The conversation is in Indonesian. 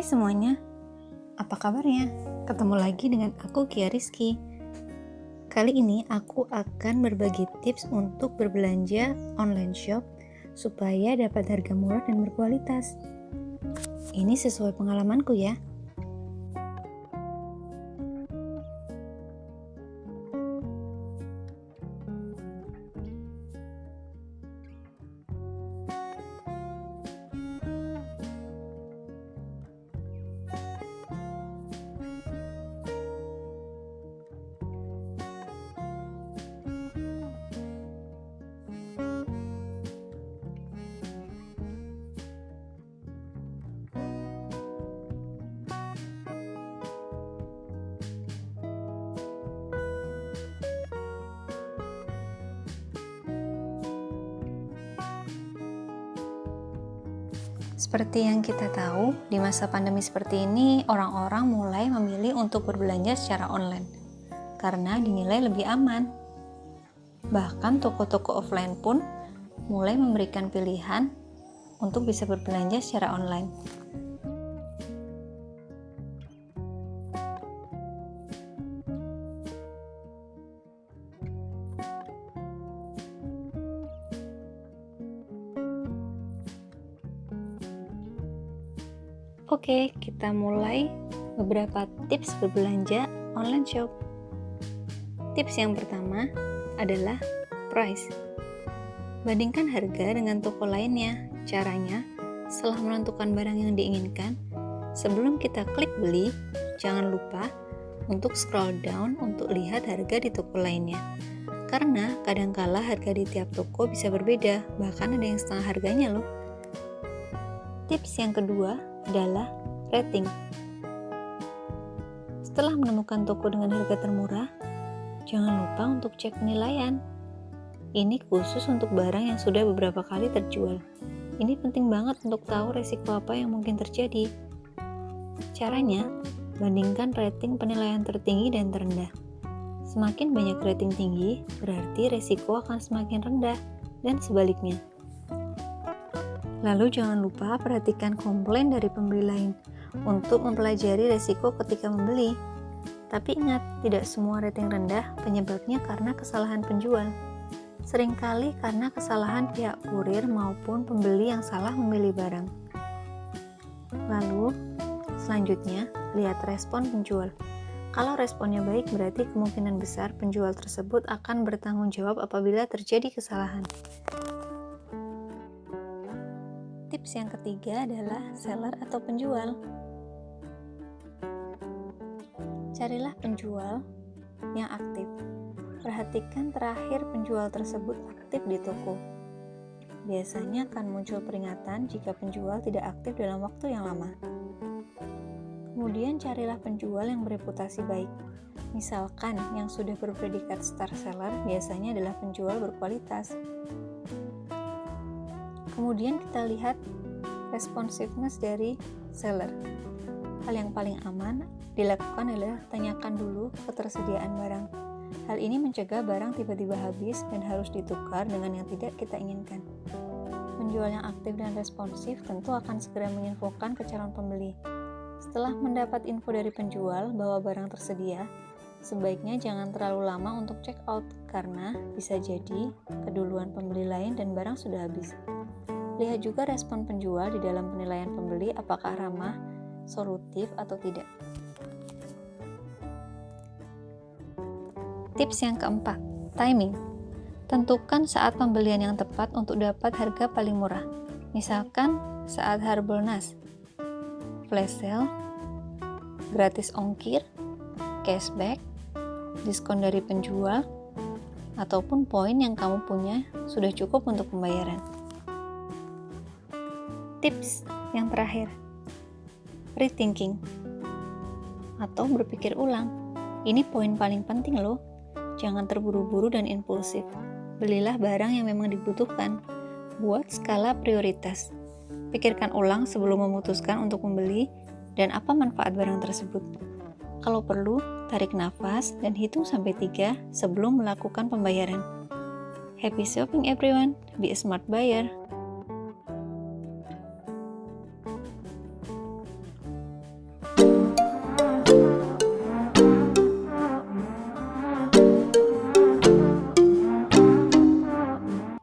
semuanya, apa kabarnya? Ketemu lagi dengan aku Kia Rizky. Kali ini aku akan berbagi tips untuk berbelanja online shop supaya dapat harga murah dan berkualitas. Ini sesuai pengalamanku ya. Seperti yang kita tahu, di masa pandemi seperti ini, orang-orang mulai memilih untuk berbelanja secara online karena dinilai lebih aman. Bahkan toko-toko offline pun mulai memberikan pilihan untuk bisa berbelanja secara online. Oke, kita mulai beberapa tips berbelanja online shop. Tips yang pertama adalah price. Bandingkan harga dengan toko lainnya. Caranya, setelah menentukan barang yang diinginkan, sebelum kita klik beli, jangan lupa untuk scroll down untuk lihat harga di toko lainnya. Karena kadangkala harga di tiap toko bisa berbeda, bahkan ada yang setengah harganya loh. Tips yang kedua adalah rating. Setelah menemukan toko dengan harga termurah, jangan lupa untuk cek penilaian. Ini khusus untuk barang yang sudah beberapa kali terjual. Ini penting banget untuk tahu resiko apa yang mungkin terjadi. Caranya, bandingkan rating penilaian tertinggi dan terendah. Semakin banyak rating tinggi, berarti resiko akan semakin rendah, dan sebaliknya. Lalu jangan lupa perhatikan komplain dari pembeli lain untuk mempelajari resiko ketika membeli. Tapi ingat, tidak semua rating rendah penyebabnya karena kesalahan penjual. Seringkali karena kesalahan pihak kurir maupun pembeli yang salah memilih barang. Lalu, selanjutnya, lihat respon penjual. Kalau responnya baik, berarti kemungkinan besar penjual tersebut akan bertanggung jawab apabila terjadi kesalahan. Tips yang ketiga adalah seller atau penjual. Carilah penjual yang aktif. Perhatikan terakhir penjual tersebut aktif di toko. Biasanya akan muncul peringatan jika penjual tidak aktif dalam waktu yang lama. Kemudian carilah penjual yang bereputasi baik. Misalkan yang sudah berpredikat star seller biasanya adalah penjual berkualitas. Kemudian kita lihat responsiveness dari seller. Hal yang paling aman dilakukan adalah tanyakan dulu ketersediaan barang. Hal ini mencegah barang tiba-tiba habis dan harus ditukar dengan yang tidak kita inginkan. Penjual yang aktif dan responsif tentu akan segera menginfokan ke calon pembeli. Setelah mendapat info dari penjual bahwa barang tersedia, sebaiknya jangan terlalu lama untuk check out karena bisa jadi keduluan pembeli lain dan barang sudah habis. Lihat juga respon penjual di dalam penilaian pembeli apakah ramah, solutif, atau tidak. Tips yang keempat, timing. Tentukan saat pembelian yang tepat untuk dapat harga paling murah. Misalkan saat Harbolnas, flash sale, gratis ongkir, cashback, diskon dari penjual, ataupun poin yang kamu punya sudah cukup untuk pembayaran. Tips yang terakhir, rethinking atau berpikir ulang. Ini poin paling penting loh. Jangan terburu-buru dan impulsif. Belilah barang yang memang dibutuhkan. Buat skala prioritas. Pikirkan ulang sebelum memutuskan untuk membeli dan apa manfaat barang tersebut. Kalau perlu, tarik nafas dan hitung sampai 3 sebelum melakukan pembayaran. Happy shopping everyone, be a smart buyer.